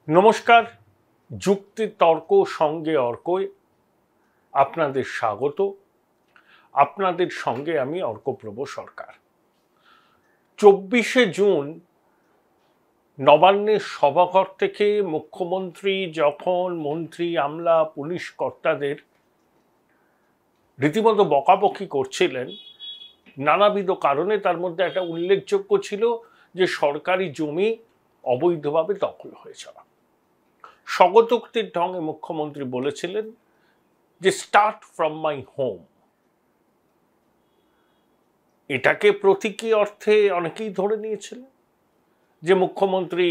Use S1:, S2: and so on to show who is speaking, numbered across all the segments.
S1: নমস্কার, যুক্তি তর্ক সঙ্গে অর্কয় আপনাদের স্বাগত। আপনাদের সঙ্গে আমি অর্কপ্রভ সরকার। 24শে জুন নবান্নের সভাঘর থেকে মুখ্যমন্ত্রী যখন মন্ত্রী আমলা পুলিশ কর্তাদের রীতিমতো বকাবকি করছিলেন নানাবিধ কারণে, তার মধ্যে একটা উল্লেখযোগ্য ছিল যে সরকারি জমি অবৈধভাবে দখল হয়ে যাওয়া। স্বগতোক্তির ঢঙে মুখ্যমন্ত্রী বলেছিলেন যে স্টার্ট ফ্রম মাই হোম। এটাকে প্রতীকী অর্থে অনেকেই ধরে নিয়েছিলেন যে মুখ্যমন্ত্রী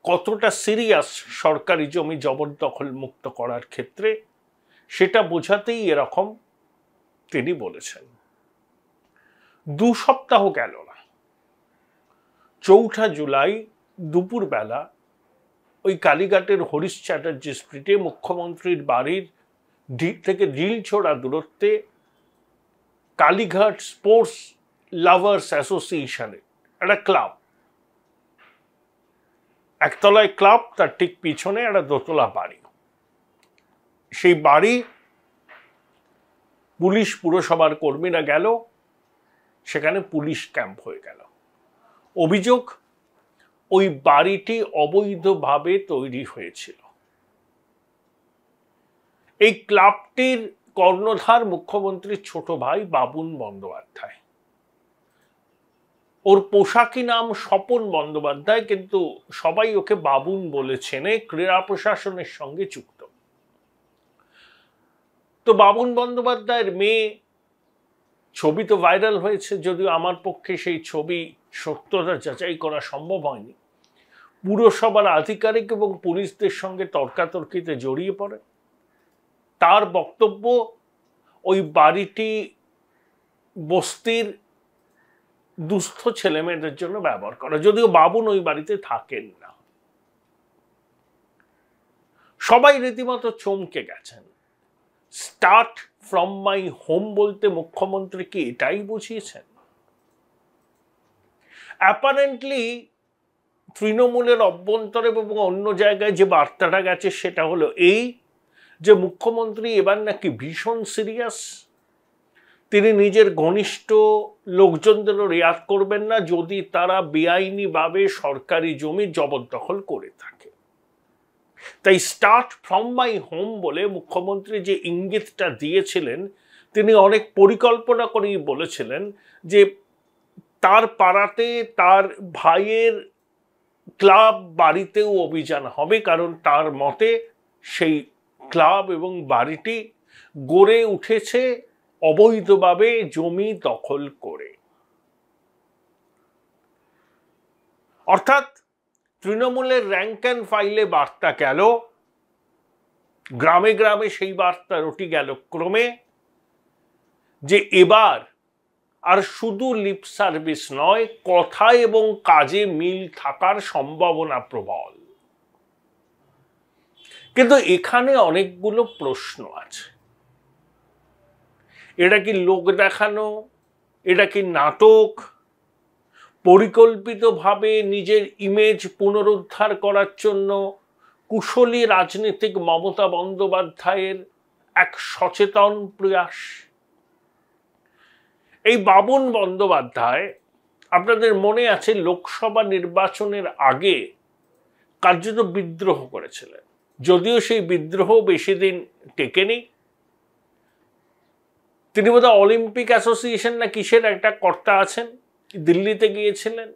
S1: কতটা সিরিয়াস সরকারি জমি জবরদখল মুক্ত করার ক্ষেত্রে, সেটা বোঝাতেই এরকম তিনি বলেছেন। 2 সপ্তাহ গেল না, 4 জুলাই দুপুরবেলা ওই কালীঘাটের হরিশ চ্যাটার্জি স্ট্রিটে মুখ্যমন্ত্রীর বাড়ির থেকে ঢিলছোড়া দূরত্বে কালীঘাট স্পোর্টস লাভার্স অ্যাসোসিয়েশনের একটা ক্লাব, একতলায় ক্লাব, তার ঠিক পিছনে একটা দোতলা বাড়ি। সেই বাড়ি পুলিশ পুরসভার কর্মীরা গেল, সেখানে পুলিশ ক্যাম্প হয়ে গেল। অভিযোগ, ওই বাড়িটি অবৈধভাবে তৈরি হয়েছিল। এই ক্লাবটির কর্ণধার মুখ্যমন্ত্রীর ছোট ভাই বাবুন বন্দ্যোপাধ্যায়। ওর পোশাকি নাম স্বপন বন্দ্যোপাধ্যায়, কিন্তু সবাই ওকে বাবুন বলে চেনে, ক্রীড়া প্রশাসনের সঙ্গে যুক্ত। তো বাবুন বন্দ্যোপাধ্যায়ের মেয়ে, ছবি তো ভাইরাল হয়েছে, যদিও আমার পক্ষে সেই ছবি সত্যতা যাচাই করা সম্ভব হয়নি। পুরসভার আধিকারিক এবং পুলিশদের সঙ্গে তর্কাতর্কিতে জড়িয়ে পড়ে। তার বক্তব্য, ওই বাড়িটি বস্তির দুস্থ ছেলেমেয়েদের জন্য ব্যবহার করা, যদিও বাবুন ওই বাড়িতে থাকেন না। সবাই রীতিমতো চমকে গেছেন। স্টার্ট ফ্রম মাই হোম বলতে মুখ্যমন্ত্রী কি এটাই বুঝিয়েছেন? অ্যাপারেন্টলি তৃণমূলের অভ্যন্তরে এবং অন্য জায়গায় যে বার্তাটা গেছে সেটা হলো এই, যে মুখ্যমন্ত্রী এবার নাকি ভীষণ সিরিয়াস। তিনি নিজের ঘনিষ্ঠ লোকজনদেরও রেয়াত করবেন না যদি তারা বেআইনিভাবে সরকারি জমি জবরদখল করে থাকে। তাই স্টার্ট ফ্রম মাই হোম বলে মুখ্যমন্ত্রী যে ইঙ্গিতটা দিয়েছিলেন, তিনি অনেক পরিকল্পনা করেই বলেছিলেন যে তার পাড়াতে তার ভাইয়ের ক্লাব বাড়িতেও অভিযান হবে, কারণ তার মতে সেই ক্লাব এবং বাড়িটি গড়ে উঠেছে অবৈধভাবে জমি দখল করে। অর্থাৎ তৃণমূলের র্যাঙ্ক অ্যান্ড ফাইলে বার্তা গেল, গ্রামে গ্রামে সেই বার্তা রটি গেল ক্রমে, যে এবার আর শুধু লিপ সার্ভিস নয়, কথায় এবং কাজে মিল থাকার সম্ভাবনা প্রবল। কিন্তু এখানে অনেকগুলো প্রশ্ন আছে। এটা কি লোক দেখানো? এটা কি নাটক? পরিকল্পিতভাবে নিজের ইমেজ পুনরুদ্ধার করার জন্য কুশলী রাজনীতিক মমতা বন্দ্যোপাধ্যায়ের এক সচেতন প্রয়াস? এই বাবুন বন্দ্যোপাধ্যায়, আপনাদের মনে আছে, লোকসভা নির্বাচনের আগে কার্যত বিদ্রোহ করেছিলেন, যদিও সেই বিদ্রোহ বেশি দিন টেকেনি। তিনি বোধহয় অলিম্পিক অ্যাসোসিয়েশন না কিসের একটা কর্তা আছেন, দিল্লিতে গিয়েছিলেন।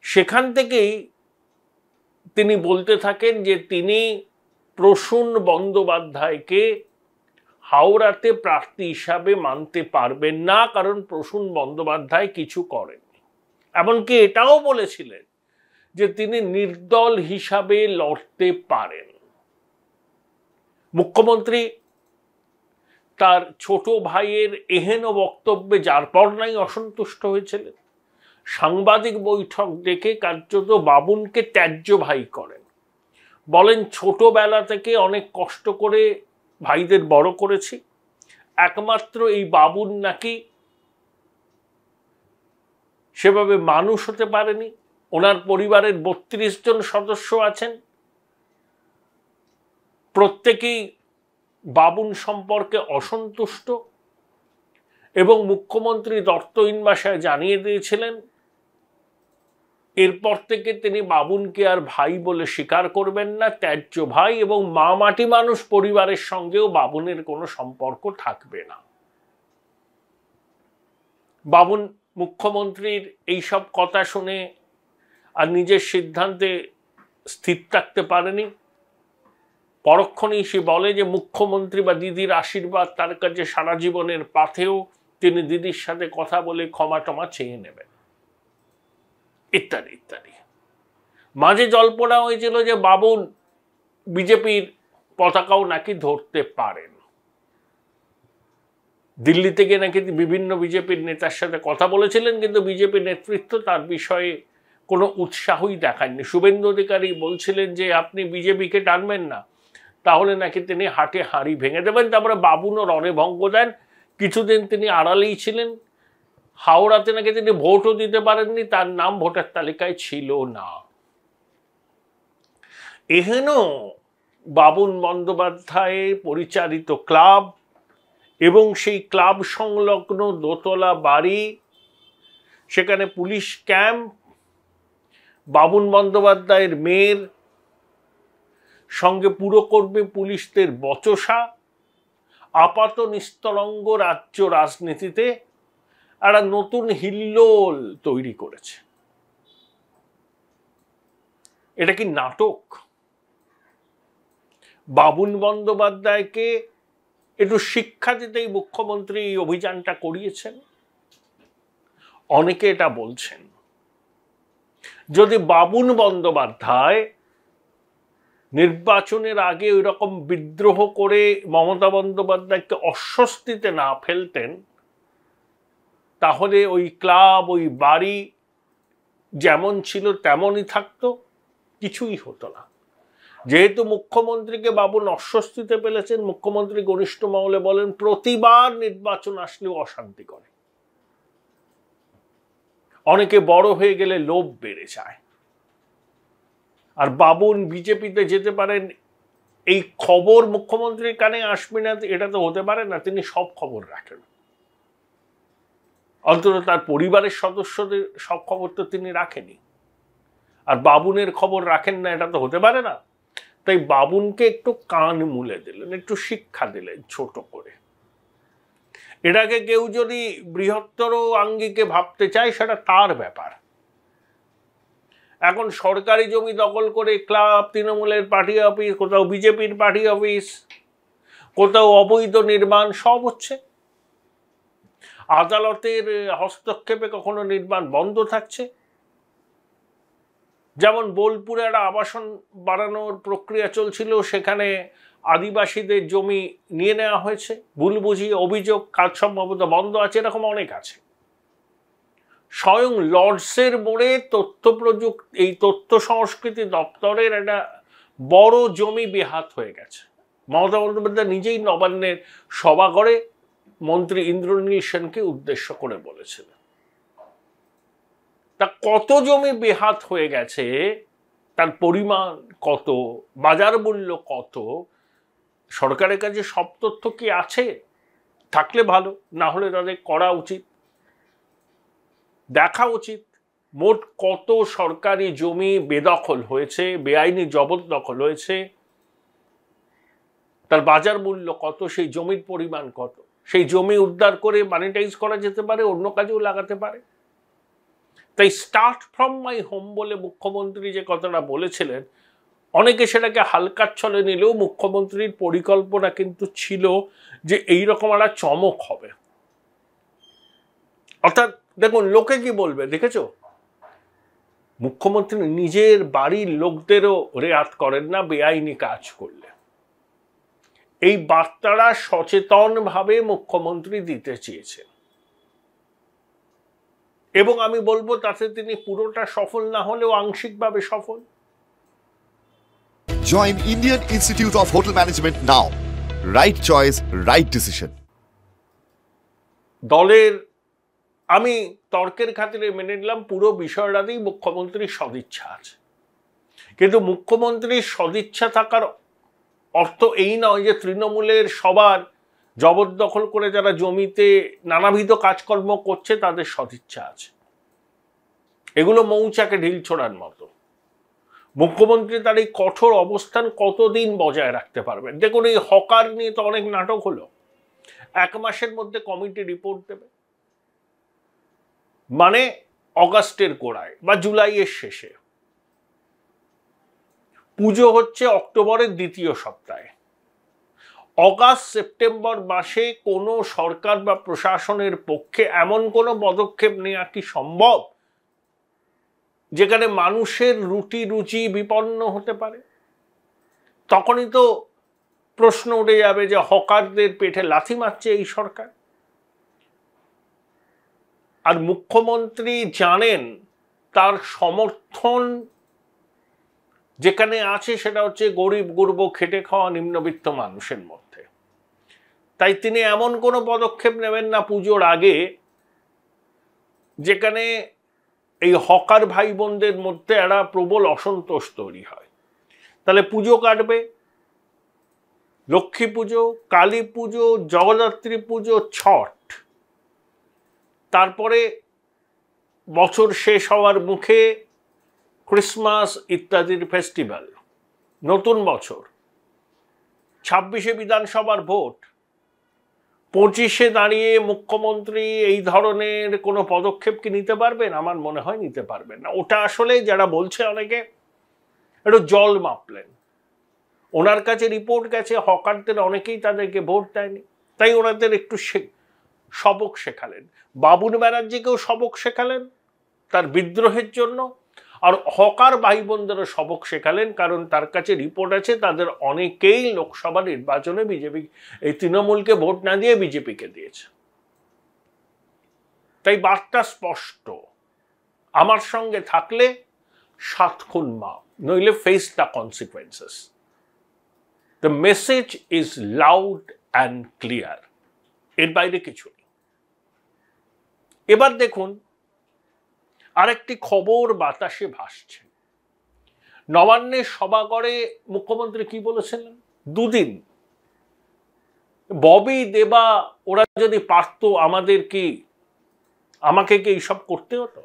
S1: সেখান থেকেই তিনি বলতে থাকেন যে তিনি প্রসূন বন্দ্যোপাধ্যায়কে হাওড়াতে প্রার্থী হিসাবে মানতে পারবেন না, কারণ প্রসূন বন্দ্যোপাধ্যায় কিছু করেননি। এমনকি এটাও বলেছিলেন যে তিনি নির্দল হিসাবে লড়তে পারেন। মুখ্যমন্ত্রী তার ছোট ভাইয়ের এহেন বক্তব্যে যার পর নাই অসন্তুষ্ট হয়েছিলেন। সাংবাদিক বৈঠক ডেকে কার্যত বাবুনকে ত্যায্য ভাই করেন, বলেন ছোটবেলা থেকে অনেক কষ্ট করে ভাইদের বড় করেছি, একমাত্র এই বাবুন নাকি সেভাবে মানুষ হতে পারেনি। ওনার পরিবারের 32 জন সদস্য আছেন, প্রত্যেকেই বাবুন সম্পর্কে অসন্তুষ্ট এবং মুখ্যমন্ত্রী দর্তহীন ভাষায় জানিয়ে দিয়েছিলেন এরপর থেকে তিনি বাবুনকে আর ভাই বলে স্বীকার করবেন না, ত্যায্য ভাই, এবং মা মাটি মানুষ পরিবারের সঙ্গেও বাবুনের কোনো সম্পর্ক থাকবে না। বাবুন মুখ্যমন্ত্রীর এইসব কথা শুনে আর নিজের সিদ্ধান্তে স্থির থাকতে পারেনি। পরক্ষণেই সে বলে যে মুখ্যমন্ত্রী বা দিদির আশীর্বাদ তার কাছে সারা জীবনের পাথেও তিনি দিদির সাথে কথা বলে ক্ষমা টমা চেয়ে নেবেন, ইত্যাদি ইত্যাদি। মাঝে জল্পনা হয়েছিল যে বাবুন বিজেপির পতাকাও নাকি ধরতে পারেন। দিল্লি থেকে নাকি বিভিন্ন বিজেপির নেতার সাথে কথা বলেছিলেন, কিন্তু বিজেপি নেতৃত্ব তার বিষয়ে কোনো উৎসাহই দেখায়নি। শুভেন্দু অধিকারী বলছিলেন যে আপনি বিজেপিকে টানবেন না, তাহলে নাকি তিনি হাটে হাঁড়ি ভেঙে দেবেন। তারপরে বাবুনও রণে ভঙ্গ দেন। কিছুদিন তিনি আড়ালেই ছিলেন। হাওড়াতে নাকি তিনি ভোটও দিতে পারেননি, তার নাম ভোটার তালিকায় ছিল না। এহেন বাবুন বন্দ্যোপাধ্যায় পরিচালিত ক্লাব এবং সেই ক্লাব সংলগ্ন দোতলা বাড়ি, সেখানে পুলিশ ক্যাম্প, বাবুন বন্দ্যোপাধ্যায়ের মেয়ের সঙ্গে পুরকর্মী পুলিশদের বচসা আপাত নিস্তরঙ্গ রাজ্য রাজনীতিতে একটা নতুন হিল্লোল তৈরি করেছে। এটা কি নাটক? বাবুন বন্দ্যোপাধ্যায়কে একটু শিক্ষা দিতেই মুখ্যমন্ত্রী এই অভিযানটা করিয়েছেন? অনেকে এটা বলছেন। যদি বাবুন বন্দ্যোপাধ্যায় নির্বাচনের আগে ওই রকম বিদ্রোহ করে মমতা বন্দ্যোপাধ্যায়কে অস্বস্তিতে না ফেলতেন, তাহলে ওই ক্লাব, ওই বাড়ি যেমন ছিল তেমনই থাকতো, কিছুই হতো না। যেহেতু মুখ্যমন্ত্রীকে বাবুন অস্বস্তিতে ফেলেছেন, মুখ্যমন্ত্রী ঘনিষ্ঠ মহলে বলেন প্রতিবার নির্বাচন আসলেও অশান্তি করে। অনেকে বড় হয়ে গেলে লোভ বেড়ে যায়। আর বাবুন বিজেপিতে যেতে পারেন এই খবর মুখ্যমন্ত্রীর কানে আসবে না, এটা তো হতে পারে না। তিনি সব খবর রাখেন, অন্তত তার পরিবারের সদস্যদের সব খবর তো তিনি রাখেনি। আর বাবুনের খবর রাখেন না, এটা তো হতে পারে না। তাই বাবুনকে একটু কান মুলে দিলেন, একটু শিক্ষা দিলেন ছোট করে। এটাকে কেউ যদি বৃহত্তর আঙ্গিকে ভাবতে চায় সেটা তার ব্যাপার। এখন সরকারি জমি দখল করে ক্লাব, তৃণমূলের পার্টি অফিস, কোথাও বিজেপির পার্টি অফিস, কোথাও অবৈধ নির্মাণ, সব হচ্ছে। আদালতের হস্তক্ষেপে কখনো নির্মাণ বন্ধ থাকছে। যেমন বোলপুরে একটা আবাসন বাড়ানোর প্রক্রিয়া চলছিল, সেখানে আদিবাসীদের জমি নিয়ে নেওয়া হয়েছে, ভুল বুঝিয়ে অভিযোগ, কাজ সম্ভবত বন্ধ আছে, এরকম অনেক আছে। স্বয়ং লর্ডসের মোড়ে এই তথ্য সংস্কৃতি দপ্তরের একটা বড় জমি বেহাত হয়ে গেছে। মমতা বন্দ্যোপাধ্যায় নিজেই নবান্নের সভাঘরে মন্ত্রী ইন্দ্রনীল সেনকে উদ্দেশ্য করে বলেছিলেন। তা কত জমি বেহাত হয়ে গেছে, তার পরিমাণ কত, বাজার মূল্য কত, সরকারের কাছে সব তথ্য কি আছে? থাকলে ভালো, না হলে তাদের করা উচিত, দেখা উচিত। মোট কত সরকারি জমি বেদখল হয়েছে, বেআইনি জবরদখল হয়েছে, তার বাজার মূল্য কত, সেই জমির পরিমাণ কত। সেই জমি উদ্ধার করে মনিটাইজ করা যেতে পারে, অন্য কাজেও লাগাতে পারে। তাই স্টার্ট ফ্রম মাই হোম বলে মুখ্যমন্ত্রী যে কথাটা বলেছিলেন, অনেকে সেটাকে হালকার ছলে নিলেও মুখ্যমন্ত্রীর পরিকল্পনা কিন্তু ছিল যে এইরকম একটা চমক হবে। অর্থাৎ দেখুন, লোকে কি বলবে দেখেছো, মুখ্যমন্ত্রী নিজের বাড়ির লোকদেরও রেয়াত করেন না বেআইনি কাজ করলে। এই বার্তাটা সচেতনভাবে মুখ্যমন্ত্রী দিতে চেয়েছেন এবং আমি বলবো তাতে তিনি পুরোটা সফল না হলেও আংশিকভাবে সফল।
S2: Join Indian Institute of Hotel Management now. Right choice, right decision.
S1: দলের আমি তর্কের খাতিরে মেনে নিলাম পুরো বিষয়টাতেই মুখ্যমন্ত্রীর সদিচ্ছা আছে, কিন্তু মুখ্যমন্ত্রীর সদিচ্ছা থাকার অর্থ এই নয় যে তৃণমূলের সবার জবরদখল করে যারা জমিতে নানাবিধ কাজকর্ম করছে তাদের সদিচ্ছা আছে। এগুলো মৌচাকে ঢিল ছোড়ার মতো। মুখ্যমন্ত্রী তার এই কঠোর অবস্থান কতদিন বজায় রাখতে পারবেন? দেখুন, এই হকার নিয়ে তো অনেক নাটক হলো। 1 মাসের মধ্যে কমিটি রিপোর্ট দেবে, মানে অগাস্টের গোড়ায় বা জুলাইয়ের শেষে। পুজো হচ্ছে অক্টোবরের দ্বিতীয় সপ্তাহে। অগাস্ট সেপ্টেম্বর মাসে কোনো সরকার বা প্রশাসনের পক্ষে এমন কোনো পদক্ষেপ নেওয়া কি সম্ভব যেখানে মানুষের রুটি রুচি বিপন্ন হতে পারে? তখনই তো প্রশ্ন উঠে যাবে যে হকারদের পেটে লাথি মারছে এই সরকার। আর মুখ্যমন্ত্রী জানেন তার সমর্থন যেখানে আছে সেটা হচ্ছে গরিব গুরব খেটে খাওয়া নিম্নবিত্ত মানুষের মধ্যে। তাই তিনি এমন কোনো পদক্ষেপ নেবেন না পুজোর আগে যেখানে এই হকার ভাই বোনদের মধ্যে একটা প্রবল অসন্তোষ তৈরি হয়। তাহলে পুজো কাটবে, লক্ষ্মী পুজো, কালী পুজো, জগদ্ধাত্রী পুজো, ছট, তারপরে বছর শেষ হওয়ার মুখে ক্রিসমাস ইত্যাদির ফেস্টিভ্যাল, নতুন বছর, 26-এ বিধানসভার ভোট, 25-এ দাঁড়িয়ে মুখ্যমন্ত্রী এই ধরনের কোনো পদক্ষেপ কি নিতে পারবেন? আমার মনে হয় নিতে পারবেন না। ওটা আসলে যারা বলছে অনেকে একটু জল মাপলেন। ওনার কাছে রিপোর্ট গেছে হকারদের অনেকেই তাদেরকে ভোট দেয়নি, তাই ওনাদের একটু সবক শেখালেন। বাবুল ব্যানার্জিকেও সবক শেখালেন তার বিদ্রোহের জন্য, আর হকার ভাই বোনদেরও সবক শেখালেন, কারণ তার কাছে রিপোর্ট আছে তাদের অনেকেই লোকসভা নির্বাচনে বিজেপি, এই তৃণমূলকে ভোট না দিয়ে বিজেপিকে দিয়েছে। তাই বার্তা স্পষ্ট, আমার সঙ্গে থাকলে 7 খুন মাপ, নইলে face the consequences. The message is loud and clear, এর বাইরে কিছু নেই। এবার দেখুন, আরেকটি খবর বাতাসে ভাসছে। নবান্নের সভাঘরে মুখ্যমন্ত্রী কি বলেছিলেন? 2 দিন ববি দেবা ওরা যদি পারত আমাকে কি এইসব করতে হতো?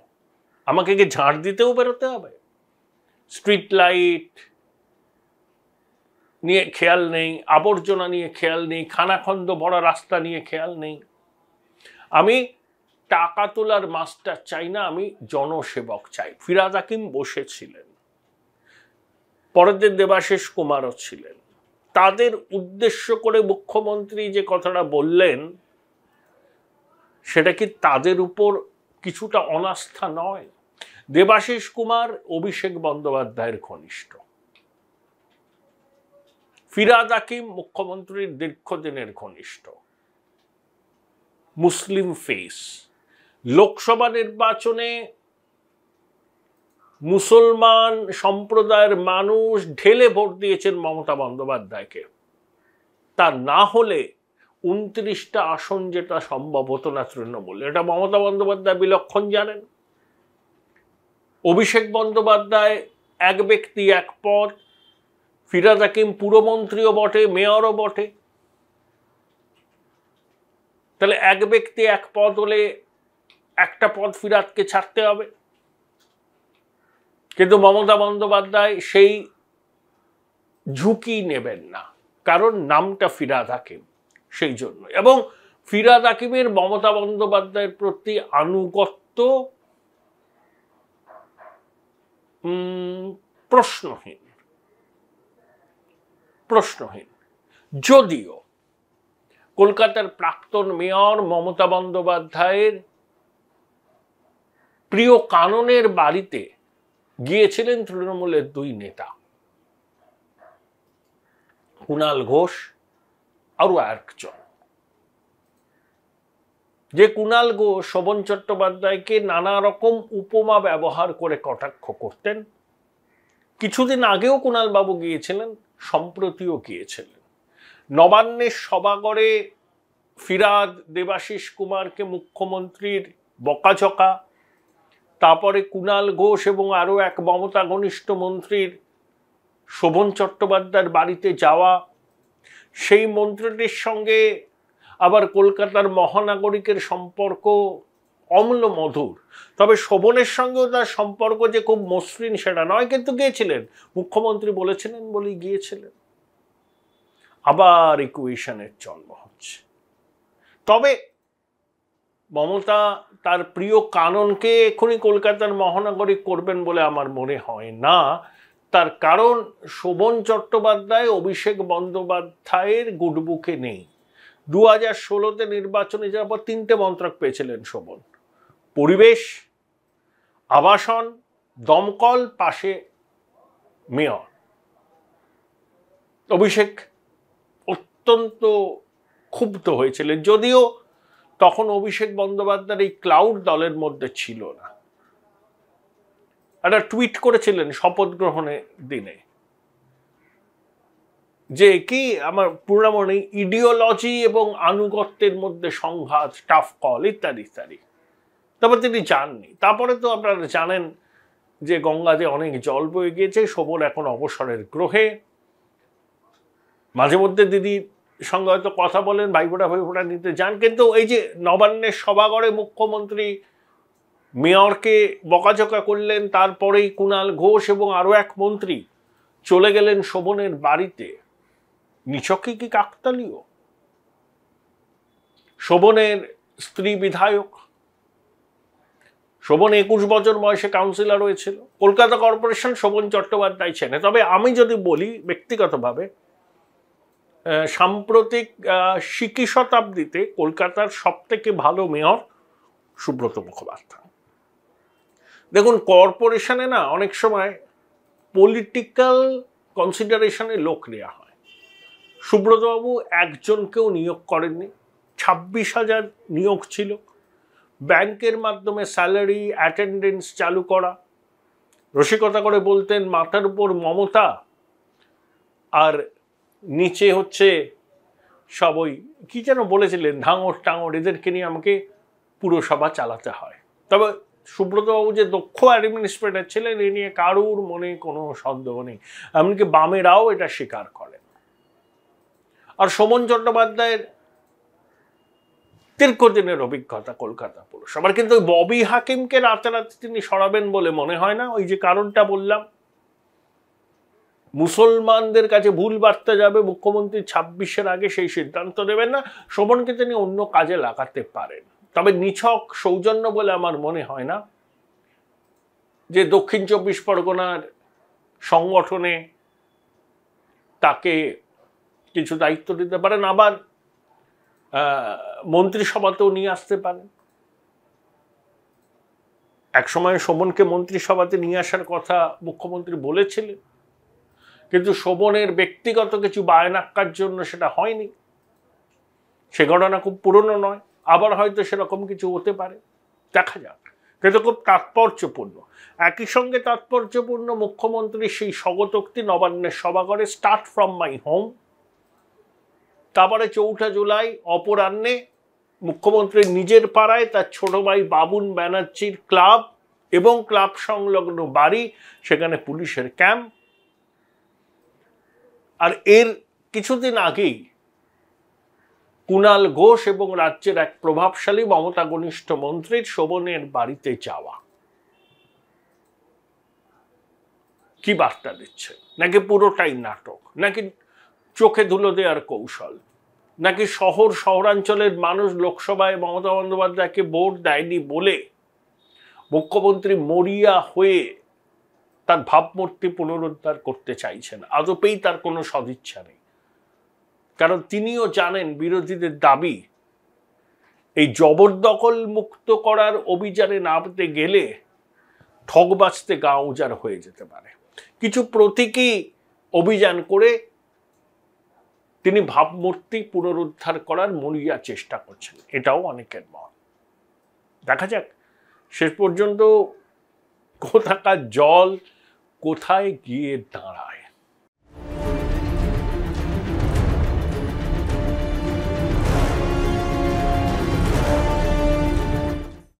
S1: আমাকে কি ঝাড় দিতেও বেরোতে হবে? স্ট্রিট লাইট নিয়ে খেয়াল নেই, আবর্জনা নিয়ে খেয়াল নেই, খানাখন্দ ভরা রাস্তা নিয়ে খেয়াল নেই। আমি টাকা তোলার মাস্টার চাই না, আমি জনসেবক চাই। ফিরহাদ হাকিম বসেছিলেন, পরের দিন দেবাশিস কুমারও ছিলেন। তাদের উদ্দেশ্য করে মুখ্যমন্ত্রী যে কথাটা বললেন সেটা কি তাদের উপর কিছুটা অনাস্থা নয়? দেবাশিস কুমার অভিষেক বন্দ্যোপাধ্যায়ের ঘনিষ্ঠ, ফিরহাদ হাকিম মুখ্যমন্ত্রীর দীর্ঘদিনের ঘনিষ্ঠ, মুসলিম ফেস। লোকসভা নির্বাচনে মুসলমান সম্প্রদায়ের মানুষ ঢেলে ভোট দিয়েছেন মমতা বন্দ্যোপাধ্যায়কে। তা না হলে 29টা আসন যেটা সম্ভব হতো না তৃণমূল, এটা মমতা বন্দ্যোপাধ্যায় বিলক্ষণ জানেন। অভিষেক বন্দ্যোপাধ্যায় এক ব্যক্তি এক পদ, ফিরহাদ হাকিম পুরমন্ত্রীও বটে, মেয়রও বটে। তাহলে এক ব্যক্তি এক পদ হলে একটা পদ ফিরহাদকে ছাড়তে হবে, কিন্তু মমতা বন্দ্যোপাধ্যায় সেই ঝুঁকি নেবেন না, কারণ নামটা ফিরহাদ হাকিম, সেই জন্য। এবং ফিরহাদ হাকিমের মমতা বন্দ্যোপাধ্যায়ের প্রতি আনুগত্য প্রশ্নহীন। যদিও কলকাতার প্রাক্তন মেয়র মমতা বন্দ্যোপাধ্যায়ের প্রিয় কাননের বাড়িতে গিয়েছিলেন তৃণমূলের 2 নেতা, কুণাল ঘোষ আরো একজন। যে কুণাল ঘোষ শোভন চট্টোপাধ্যায়কে নানা রকম উপমা ব্যবহার করে কটাক্ষ করতেন। কিছুদিন আগেও কুণাল বাবু গিয়েছিলেন, সম্প্রতিও গিয়েছিলেন। নবান্নের সভাঘরে ফিরহাদ দেবাশিস কুমারকে মুখ্যমন্ত্রীর বকাঝকা, তারপরে কুণাল ঘোষ এবং আরো এক মমতা ঘনিষ্ঠ মন্ত্রীর শোভন চট্টোপাধ্যায়ের বাড়িতে যাওয়া, সেই মন্ত্রীটির সঙ্গে আবার কলকাতার মহানাগরিকের সম্পর্ক অম্ল মধুর। তবে শোভনের সঙ্গেও তার সম্পর্ক যে খুব মসৃণ সেটা নয়, কিন্তু গিয়েছিলেন, মুখ্যমন্ত্রী বলেছিলেন বলেই গিয়েছিলেন। আবার ইকুয়েশনের জন্ম হচ্ছে। তবে মমতা তার প্রিয় কাননকে এখনই কলকাতার মহানগরিক করবেন বলে আমার মনে হয় না। তার কারণ শোভন চট্টোপাধ্যায় অভিষেক বন্দ্যোপাধ্যায়ের গুডবুকে নেই। 2016-তে নির্বাচনে যাওয়ার পর 3টে মন্ত্রক পেয়েছিলেন শোভন: পরিবেশ, আবাসন, দমকল, পাশে মেয়র। অভিষেক অত্যন্ত ক্ষুব্ধ হয়েছিলেন, যদিও তখন অভিষেক বন্দ্যোপাধ্যায়ের এই ক্লাউড দলের মধ্যে ছিল না। একটা টুইট করেছিলেন শপথ গ্রহণের দিনে যে কি আমার পুরো মনে, ইডিওলজি এবং আনুগত্যের মধ্যে সংঘাত, টাফ কল ইত্যাদি ইত্যাদি। তারপর তিনি যাননি। তারপরে তো আপনারা জানেন যে গঙ্গাতে অনেক জল বয়ে গিয়েছে, শোভন এখন অবসরের গ্রহে। মাঝে মধ্যে দিদির সঙ্গে হয়তো কথা বলেন, ভাইফোঁটা নিতে যান, কিন্তু এই যে নবান্নের সভাঘরে মুখ্যমন্ত্রী মেয়রকে বকাঝকা করলেন, তারপরেই কুণাল ঘোষ এবং আরো এক মন্ত্রী চলে গেলেন শোভনের বাড়িতে, নিছকই কি কাকতালীয়? শোভনের স্ত্রী বিধায়ক, শোভন 21 বছর বয়সে কাউন্সিলর হয়েছিল, কলকাতা কর্পোরেশন শোভন চট্টোপাধ্যায় চেনে। তবে আমি যদি বলি ব্যক্তিগতভাবে, সাম্প্রতিক শিকি শতাব্দীতে কলকাতার সব থেকে ভালো মেয়র সুব্রত মুখোপাধ্যায়। দেখুন, কর্পোরেশনে না অনেক সময় পলিটিক্যাল কনসিডারেশনে লোক নেওয়া হয়। সুব্রতবাবু একজনকেও নিয়োগ করেননি, 26,000 নিয়োগ ছিল। ব্যাংকের মাধ্যমে স্যালারি অ্যাটেন্ডেন্স চালু করা, রসিকতা করে বলতেন মাথার উপর মমতা আর নিচে হচ্ছে সব ওই কি যেন বলেছিলেন, ধাঙর টাঙর, এদেরকে নিয়ে আমাকে পুরসভা চালাতে হয়। তবে সুব্রতবাবু যে দক্ষ অ্যাডমিনিস্ট্রেটর ছিলেন এ নিয়ে কারুর মনে কোনো সন্দেহ নেই, এমনকি বামেরাও এটা স্বীকার করেন। আর শোভন চট্টোপাধ্যায়ের দীর্ঘদিনের অভিজ্ঞতা কলকাতা পুরসভার, কিন্তু ববি হাকিমকে রাতারাতি তিনি সরাবেন বলে মনে হয় না। ওই যে কারণটা বললাম, মুসলমানদের কাছে ভুল বার্তা যাবে, মুখ্যমন্ত্রী 26-এর আগে সেই সিদ্ধান্ত নেবেন না। শোভনকে তিনি অন্য কাজে লাগাতে পারেন, তবে নিছক সৌজন্য বলে আমার মনে হয় না যে দক্ষিণ 24 পরগনার সংগঠনে তাকে কিছু দায়িত্ব দিতে পারেন, আবার মন্ত্রিসভাতেও নিয়ে আসতে পারেন। একসময় শোভনকে মন্ত্রিসভাতে নিয়ে আসার কথা মুখ্যমন্ত্রী বলেছিলেন, কিন্তু শোভনের ব্যক্তিগত কিছু বায়নাক্কার জন্য সেটা হয়নি। সে ঘটনা খুব পুরনো নয়, আবার হয়তো সেরকম কিছু হতে পারে, দেখা যাক। কিন্তু খুব তাৎপর্যপূর্ণ। একই সঙ্গে তাৎপর্যপূর্ণ মুখ্যমন্ত্রীর সেই স্বগতোক্তি নবান্নের সভাঘরে, স্টার্ট ফ্রম মাই হোম। তারপরে 4 জুলাই অপরাহ্নে মুখ্যমন্ত্রীর নিজের পাড়ায় তার ছোট ভাই বাবুন ব্যানার্জির ক্লাব এবং ক্লাব সংলগ্ন বাড়ি, সেখানে পুলিশের ক্যাম্প। আর এর কিছুদিন আগেই কুণাল ঘোষ এবং রাজ্যের এক প্রভাবশালী মমতা ঘনিষ্ঠ মন্ত্রীর শোভনের বাড়িতে যাওয়া। কি বার্তা দিচ্ছে? নাকি পুরোটাই নাটক, নাকি চোখে ধুলো দেওয়ার কৌশল, নাকি শহরাঞ্চলের মানুষ লোকসভায় মমতা বন্দ্যোপাধ্যায়কে ভোট দেয়নি বলে মুখ্যমন্ত্রী মরিয়া হয়ে তার ভাবমূর্তি পুনরুদ্ধার করতে চাইছেন? আদপেই তার কোনো সদিচ্ছা নেই, কারণ তিনিও জানেন বিরোধীদের দাবি এই জবরদখল মুক্ত করার অভিযানে নামতে গেলে ঠকবাজতে গা উজাড় হয়ে যেতে পারে। কিছু প্রতীকী অভিযান করে তিনি ভাবমূর্তি পুনরুদ্ধার করার মরিয়া চেষ্টা করছেন, এটাও অনেকের মত। দেখা যাক শেষ পর্যন্ত কোথাকার জল কোথায় গিয়ে দাঁড়ায়।